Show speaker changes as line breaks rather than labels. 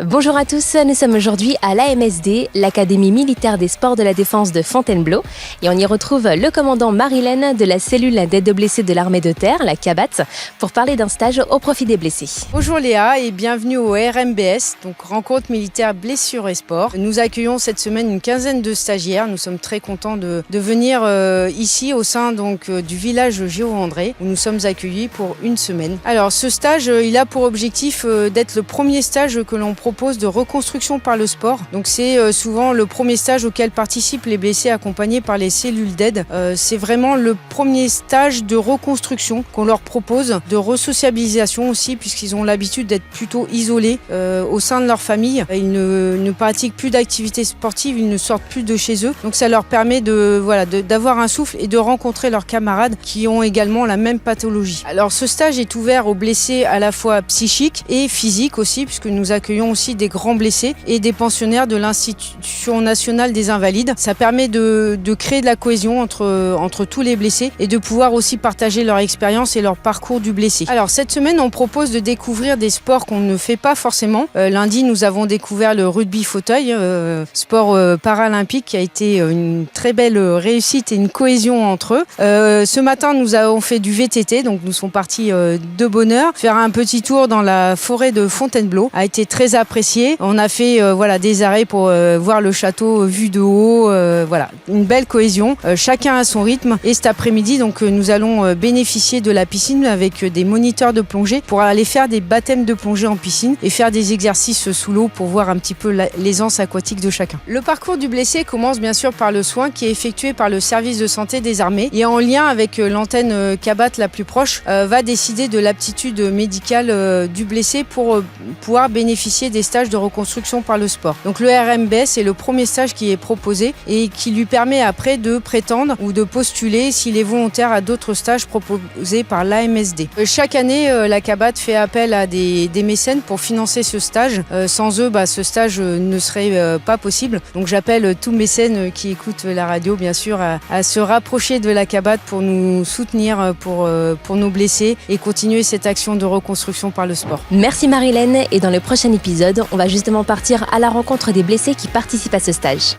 Bonjour à tous, nous sommes aujourd'hui à l'AMSD, l'Académie militaire des sports de la défense de Fontainebleau, et on y retrouve le commandant Marilène de la cellule d'aide aux blessés de l'armée de terre, la CABAT, pour parler d'un stage au profit des blessés.
Bonjour Léa et bienvenue au RMBS, donc Rencontre militaire blessures et sport. Nous accueillons cette semaine une quinzaine de stagiaires. Nous sommes très contents de venir ici au sein du village Géo-André où nous sommes accueillis pour une semaine. Alors ce stage, il a pour objectif d'être le premier stage que l'on propose de reconstruction par le sport. Donc c'est souvent le premier stage auquel participent les blessés accompagnés par les cellules d'aide. C'est vraiment le premier stage de reconstruction qu'on leur propose, de resociabilisation aussi, puisqu'ils ont l'habitude d'être plutôt isolés au sein de leur famille. Ils ne pratiquent plus d'activités sportives, ils ne sortent plus de chez eux. Donc ça leur permet d'avoir un souffle et de rencontrer leurs camarades qui ont également la même pathologie. Alors ce stage est ouvert aux blessés à la fois psychiques et physiques aussi, puisque nous accueillons aussi des grands blessés et des pensionnaires de l'Institution nationale des invalides. Ça permet de créer de la cohésion entre tous les blessés et de pouvoir aussi partager leur expérience et leur parcours du blessé. Alors cette semaine, on propose de découvrir des sports qu'on ne fait pas forcément. Lundi, nous avons découvert le rugby fauteuil, sport paralympique qui a été une très belle réussite et une cohésion entre eux. Ce matin, nous avons fait du VTT, donc nous sommes partis de bonne heure. Faire un petit tour dans la forêt de Fontainebleau a été très apprécié. On a fait des arrêts pour voir le château vu de haut. Une belle cohésion. Chacun à son rythme. Et cet après-midi, donc nous allons bénéficier de la piscine avec des moniteurs de plongée pour aller faire des baptêmes de plongée en piscine et faire des exercices sous l'eau pour voir un petit peu l'aisance aquatique de chacun. Le parcours du blessé commence bien sûr par le soin qui est effectué par le service de santé des armées et en lien avec l'antenne CABAT la plus proche va décider de l'aptitude médicale du blessé pour pouvoir bénéficier des stages de reconstruction par le sport. Donc le RMBS est le premier stage qui est proposé et qui lui permet après de prétendre ou de postuler s'il est volontaire à d'autres stages proposés par l'AMSD. Chaque année, la CABAT fait appel à des mécènes pour financer ce stage. Sans eux, ce stage ne serait pas possible. Donc j'appelle tous mécènes qui écoutent la radio, bien sûr, à se rapprocher de la CABAT pour nous soutenir pour nos blessés et continuer cette action de reconstruction par le sport.
Merci Marilène, et dans le prochain épisode, on va justement partir à la rencontre des blessés qui participent à ce stage.